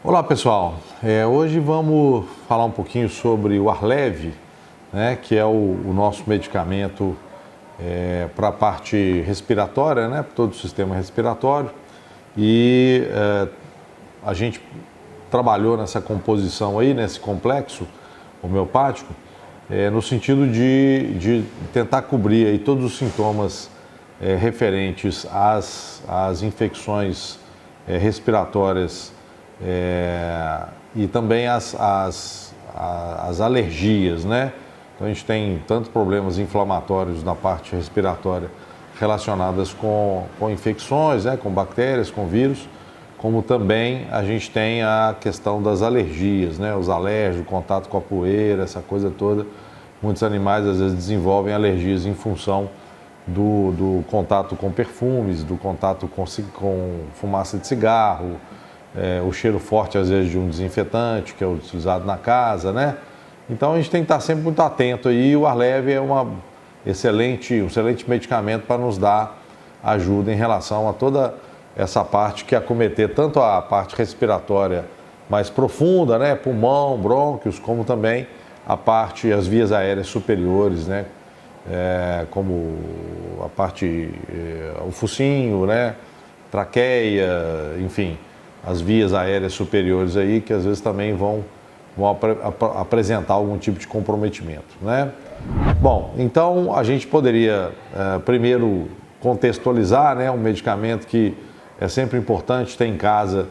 Olá pessoal, hoje vamos falar um pouquinho sobre o Arleve, né, que é o nosso medicamento para a parte respiratória, né, para todo o sistema respiratório. E a gente trabalhou nessa composição aí, nesse complexo homeopático, no sentido de tentar cobrir aí todos os sintomas referentes às infecções respiratórias e também as alergias, né? Então a gente tem tanto problemas inflamatórios na parte respiratória relacionadas com infecções, né? Com bactérias, com vírus, como também a gente tem a questão das alergias, né? Os alérgicos, o contato com a poeira, essa coisa toda. Muitos animais às vezes desenvolvem alergias em função do contato com perfumes, do contato com fumaça de cigarro, o cheiro forte às vezes de um desinfetante que é utilizado na casa, né? Então a gente tem que estar sempre muito atento aí. O Arleve é um excelente medicamento para nos dar ajuda em relação a toda essa parte que acometer tanto a parte respiratória mais profunda, né? Pulmão, brônquios, como também as vias aéreas superiores, né? Como a parte, o focinho, né? Traqueia, enfim, as vias aéreas superiores aí, que às vezes também vão apresentar algum tipo de comprometimento, né? Bom, então a gente poderia primeiro contextualizar, né, um medicamento que é sempre importante ter em casa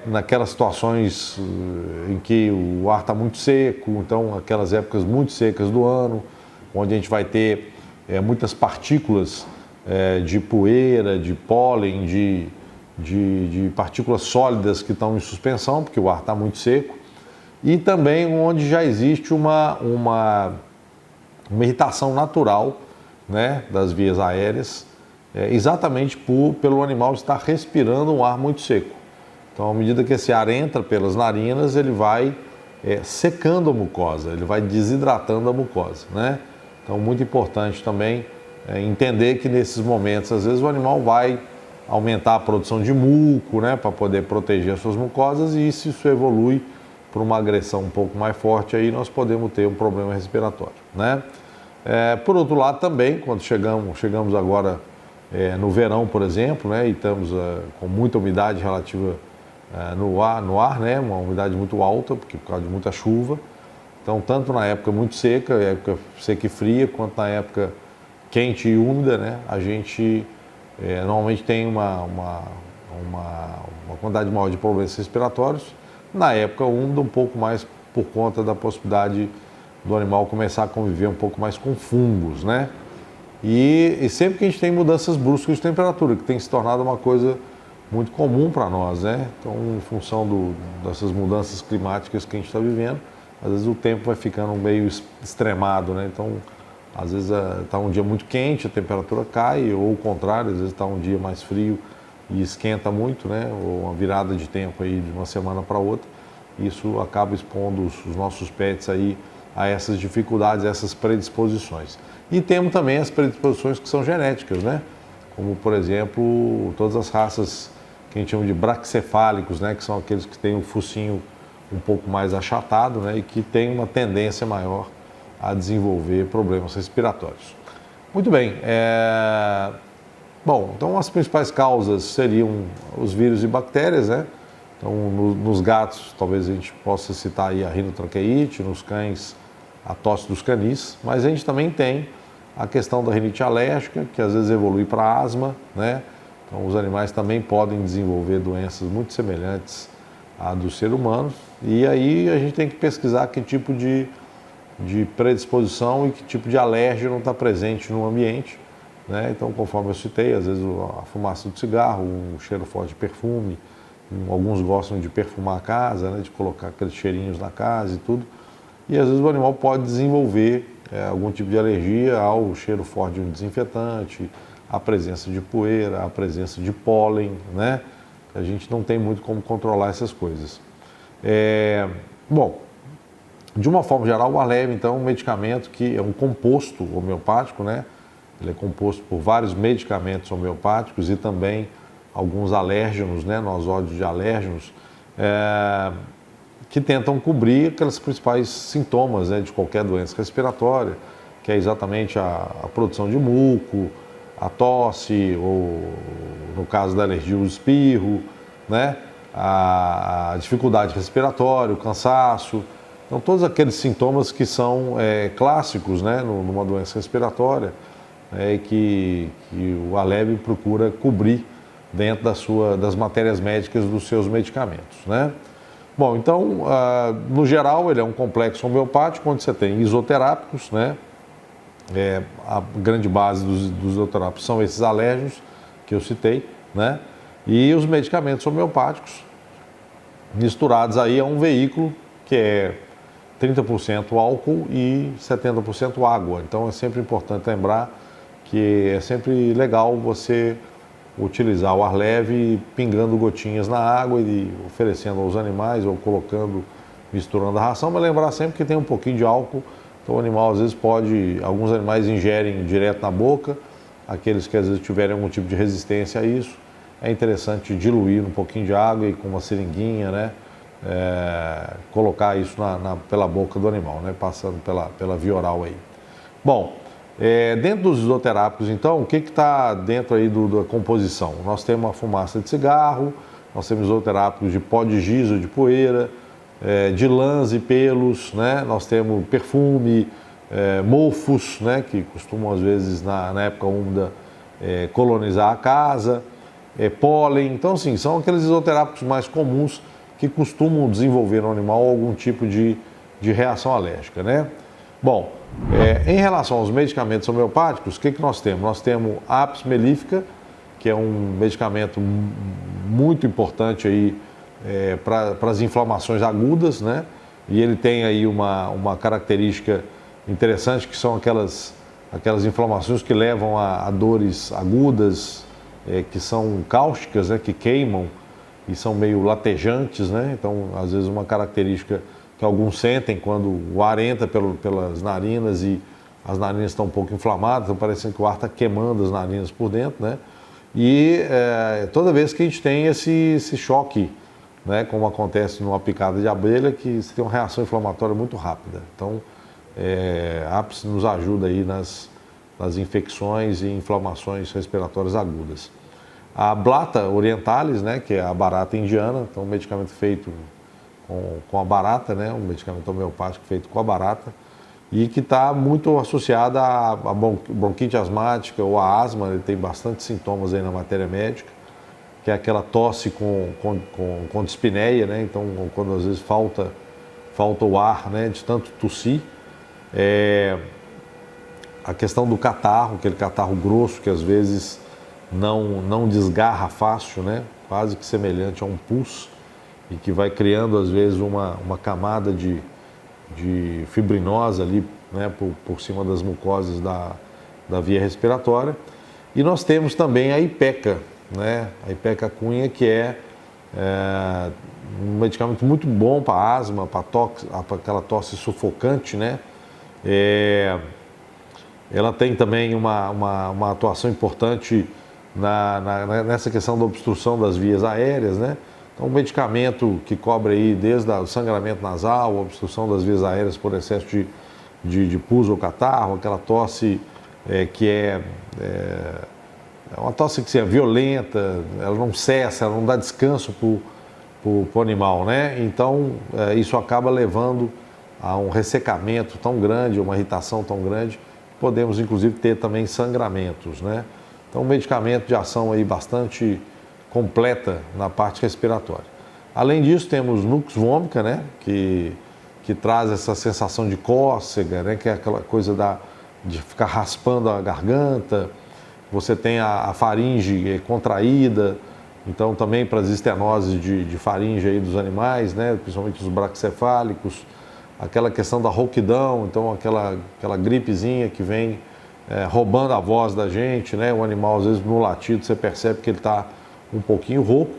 naquelas situações em que o ar está muito seco, então aquelas épocas muito secas do ano, onde a gente vai ter muitas partículas de poeira, de pólen, de partículas sólidas que estão em suspensão, porque o ar está muito seco, e também onde já existe uma irritação natural, né, das vias aéreas, exatamente pelo animal estar respirando um ar muito seco. Então, à medida que esse ar entra pelas narinas, ele vai secando a mucosa, ele vai desidratando a mucosa, né? Então, muito importante também entender que nesses momentos, às vezes, o animal vai aumentar a produção de muco, né, para poder proteger as suas mucosas, e se isso evolui para uma agressão um pouco mais forte, aí nós podemos ter um problema respiratório, né? Por outro lado também, quando chegamos agora no verão, por exemplo, né, e estamos com muita umidade relativa no ar, né, uma umidade muito alta, porque por causa de muita chuva, então tanto na época muito seca, época seca e fria, quanto na época quente e úmida, né, a gente normalmente tem uma quantidade maior de problemas respiratórios. Na época úmida, um pouco mais por conta da possibilidade do animal começar a conviver um pouco mais com fungos, né? E sempre que a gente tem mudanças bruscas de temperatura, que tem se tornado uma coisa muito comum para nós, né? Então, em função dessas mudanças climáticas que a gente está vivendo, às vezes o tempo vai ficando meio extremado, né? Então, às vezes está um dia muito quente, a temperatura cai, ou o contrário, às vezes está um dia mais frio e esquenta muito, né? Ou uma virada de tempo aí de uma semana para outra. Isso acaba expondo os nossos pets aí a essas dificuldades, a essas predisposições. E temos também as predisposições que são genéticas, né? Como, por exemplo, todas as raças que a gente chama de braquicefálicos, né? Que são aqueles que têm o focinho um pouco mais achatado, né? E que têm uma tendência maior a desenvolver problemas respiratórios. Muito bem, bom, então as principais causas seriam os vírus e bactérias, né? Então, nos gatos, talvez a gente possa citar aí a rinotraqueite, nos cães, a tosse dos canis, mas a gente também tem a questão da rinite alérgica, que às vezes evolui para asma, né? Então, os animais também podem desenvolver doenças muito semelhantes à do ser humano, e aí a gente tem que pesquisar que tipo de predisposição e que tipo de alérgeno está presente no ambiente, né? Então, conforme eu citei, às vezes a fumaça do cigarro, um cheiro forte de perfume, alguns gostam de perfumar a casa, né? De colocar aqueles cheirinhos na casa e tudo, e às vezes o animal pode desenvolver algum tipo de alergia ao cheiro forte de um desinfetante, à presença de poeira, à presença de pólen, né? A gente não tem muito como controlar essas coisas. Bom, de uma forma geral, o Arleve, então, é um medicamento que é um composto homeopático, né? Ele é composto por vários medicamentos homeopáticos e também alguns alérgenos, né? Nosódios de alérgenos, que tentam cobrir aqueles principais sintomas, né, de qualquer doença respiratória, que é exatamente a produção de muco, a tosse, ou no caso da alergia, o espirro, né, a dificuldade respiratória, o cansaço. Então, todos aqueles sintomas que são clássicos, né, numa doença respiratória, e que o Ahlev procura cobrir dentro das matérias médicas dos seus medicamentos, né? Bom, então, no geral, ele é um complexo homeopático onde você tem isoterápicos, né? A grande base dos isoterápicos são esses alérgenos que eu citei, né? E os medicamentos homeopáticos misturados aí a um veículo que é 30% álcool e 70% água. Então, é sempre importante lembrar que é sempre legal você utilizar o Ahlev pingando gotinhas na água e oferecendo aos animais ou colocando, misturando a ração, mas lembrar sempre que tem um pouquinho de álcool, então o animal às vezes alguns animais ingerem direto na boca, aqueles que às vezes tiverem algum tipo de resistência a isso, é interessante diluir um pouquinho de água e com uma seringuinha, né, colocar isso pela boca do animal, né, passando pela via oral aí. Bom, dentro dos isoterápicos, então, o que está dentro aí da composição? Nós temos a fumaça de cigarro, nós temos isoterápicos de pó de giz ou de poeira, de lãs e pelos, né? Nós temos perfume, mofos, né? Que costumam, às vezes, na época úmida, colonizar a casa, pólen. Então, assim, são aqueles isoterápicos mais comuns que costumam desenvolver no animal algum tipo de reação alérgica, né? Bom, em relação aos medicamentos homeopáticos, o que nós temos? Nós temos a Apis mellifera, que é um medicamento muito importante aí para as inflamações agudas, né? E ele tem aí uma característica interessante, que são aquelas inflamações que levam a dores agudas, que são cáusticas, né? Que queimam e são meio latejantes, né? Então, às vezes, uma característica que alguns sentem quando o ar entra pelas narinas e as narinas estão um pouco inflamadas, então parecendo que o ar está queimando as narinas por dentro, né? E toda vez que a gente tem esse choque, né, como acontece numa picada de abelha, que você tem uma reação inflamatória muito rápida. Então, a Apis nos ajuda aí nas infecções e inflamações respiratórias agudas. A Blata orientalis, né, que é a barata indiana, então um medicamento feito com a barata, né, um medicamento homeopático feito com a barata, e que está muito associada à bronquite asmática ou à asma. Ele tem bastante sintomas aí na matéria médica, que é aquela tosse com dispneia, né, então quando às vezes falta o ar, né, de tanto tossir. A questão do catarro, aquele catarro grosso que às vezes não desgarra fácil, né, quase que semelhante a um pus, e que vai criando, às vezes, uma camada de fibrinosa ali, né, por cima das mucosas da via respiratória. E nós temos também a Ipeca, né, a Ipeca cunha, que é um medicamento muito bom para asma, para aquela tosse sufocante, né. Ela tem também uma atuação importante nessa questão da obstrução das vias aéreas, né. Então, um medicamento que cobre aí desde o sangramento nasal, a obstrução das vias aéreas por excesso de pus ou catarro, aquela tosse que é uma tosse que é violenta, ela não cessa, ela não dá descanso para o animal, né? Então, isso acaba levando a um ressecamento tão grande, uma irritação tão grande, podemos inclusive ter também sangramentos, né? Então, um medicamento de ação aí bastante completa na parte respiratória. Além disso, temos Nux vomica, né, que traz essa sensação de cócega, né, que é aquela coisa de ficar raspando a garganta. Você tem a faringe contraída, então também para as estenoses de faringe aí dos animais, né, principalmente os braquicefálicos, aquela questão da rouquidão, então aquela gripezinha que vem roubando a voz da gente, né, o animal às vezes no latido você percebe que ele está um pouquinho rouco,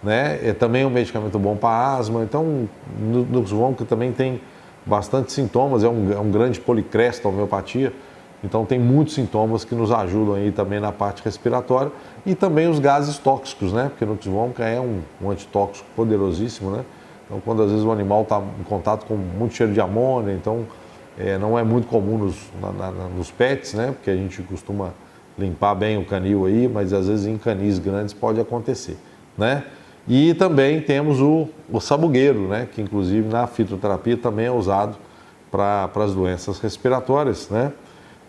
né? É também um medicamento bom para asma. Então, Nux vomica também tem bastante sintomas, é um grande policresto, a homeopatia. Então tem muitos sintomas que nos ajudam aí também na parte respiratória e também os gases tóxicos, né? Porque no Nux-Vomica é um antitóxico poderosíssimo, né? Então quando às vezes o animal está em contato com muito cheiro de amônia, então não é muito comum nos pets, né? Porque a gente costuma limpar bem o canil aí, mas às vezes em canis grandes pode acontecer, né? E também temos o sabugueiro, né? Que inclusive na fitoterapia também é usado para as doenças respiratórias, né?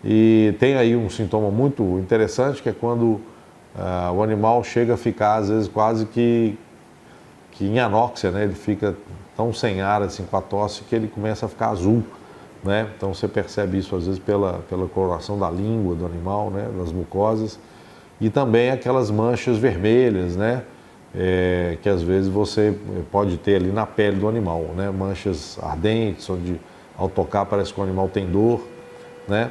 E tem aí um sintoma muito interessante, que é quando o animal chega a ficar, às vezes, quase que em anóxia, né? Ele fica tão sem ar, assim, com a tosse, que ele começa a ficar azul, né? Então você percebe isso, às vezes, pela coloração da língua do animal, né? Das mucosas. E também aquelas manchas vermelhas, né? Que às vezes você pode ter ali na pele do animal, né? Manchas ardentes, onde ao tocar parece que o animal tem dor, né?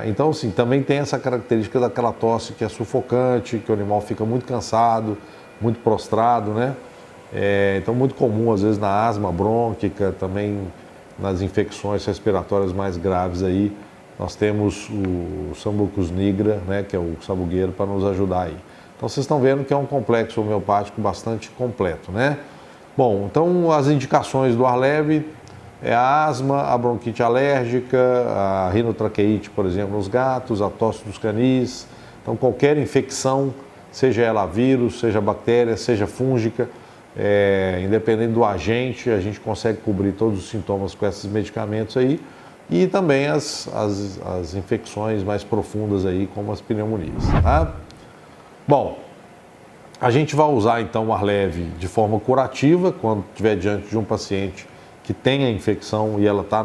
Então, assim, também tem essa característica daquela tosse que é sufocante, que o animal fica muito cansado, muito prostrado, né? Então, muito comum, às vezes, na asma brônquica, também nas infecções respiratórias mais graves aí, nós temos o Sambucus nigra, né? Que é o sabugueiro, para nos ajudar aí. Então, vocês estão vendo que é um complexo homeopático bastante completo, né? Bom, então, as indicações do ar leve é a asma, a bronquite alérgica, a rinotraqueite, por exemplo, nos gatos, a tosse dos canis. Então, qualquer infecção, seja ela vírus, seja bactéria, seja fúngica, independente do agente, a gente consegue cobrir todos os sintomas com esses medicamentos aí. E também as infecções mais profundas aí, como as pneumonias, tá? Bom, a gente vai usar então o ar leve de forma curativa, quando estiver diante de um paciente que tem a infecção e ela está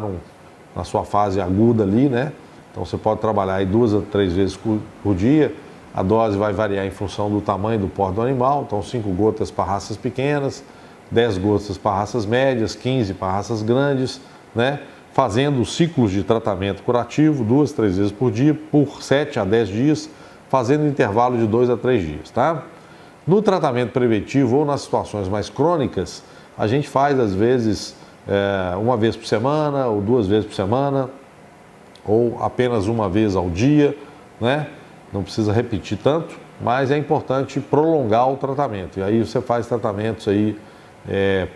na sua fase aguda ali, né? Então você pode trabalhar aí 2 a 3 vezes por dia. A dose vai variar em função do tamanho do porte do animal. Então 5 gotas para raças pequenas, 10 gotas para raças médias, 15 para raças grandes, né? Fazendo ciclos de tratamento curativo 2 a 3 vezes por dia, por 7 a 10 dias, fazendo intervalo de 2 a 3 dias, tá? No tratamento preventivo ou nas situações mais crônicas, a gente faz às vezes 1 vez por semana ou 2 vezes por semana, ou apenas 1 vez ao dia, né? Não precisa repetir tanto, mas é importante prolongar o tratamento. E aí você faz tratamentos aí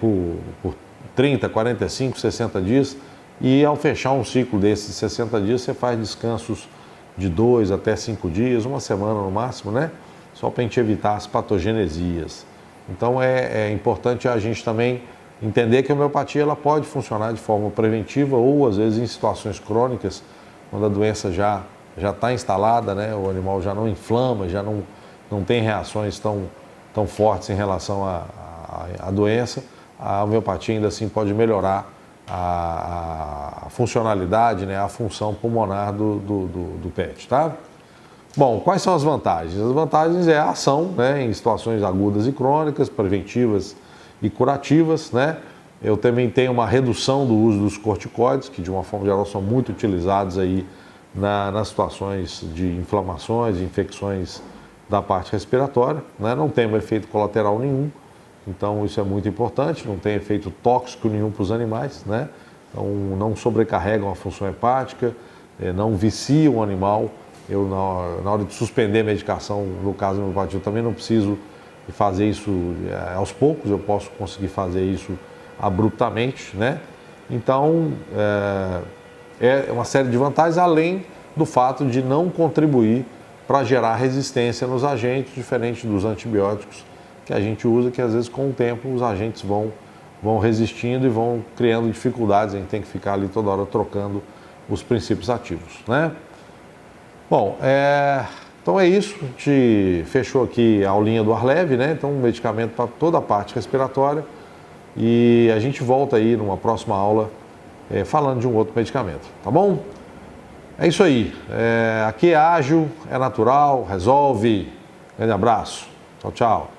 por 30, 45, 60 dias, e ao fechar um ciclo desses 60 dias, você faz descansos de 2 até 5 dias, 1 semana no máximo, né? Só para a gente evitar as patogenesias. Então é importante a gente também entender que a homeopatia ela pode funcionar de forma preventiva ou às vezes em situações crônicas, quando a doença já está instalada, né? O animal já não inflama, já não tem reações tão fortes em relação à doença, a homeopatia ainda assim pode melhorar a funcionalidade, né? A função pulmonar do pet, tá? Bom, quais são as vantagens? As vantagens é a ação, né? Em situações agudas e crônicas, preventivas e curativas, né? Eu também tenho uma redução do uso dos corticoides, que de uma forma geral são muito utilizados aí nas situações de inflamações, infecções da parte respiratória, né? Não tem efeito colateral nenhum, então isso é muito importante, não tem efeito tóxico nenhum para os animais, né? Então não sobrecarregam a função hepática, não viciam o animal. Eu, na hora de suspender a medicação, no caso da homeopatia, eu também não preciso fazer isso aos poucos, eu posso conseguir fazer isso abruptamente, né? Então, é uma série de vantagens, além do fato de não contribuir para gerar resistência nos agentes, diferente dos antibióticos que a gente usa, que às vezes com o tempo os agentes vão resistindo e vão criando dificuldades, a gente tem que ficar ali toda hora trocando os princípios ativos, né? Bom, então é isso, a gente fechou aqui a aulinha do ar leve, né? Então um medicamento para toda a parte respiratória, e a gente volta aí numa próxima aula falando de um outro medicamento, tá bom? É isso aí, aqui é ágil, é natural, resolve. Grande abraço, tchau, tchau.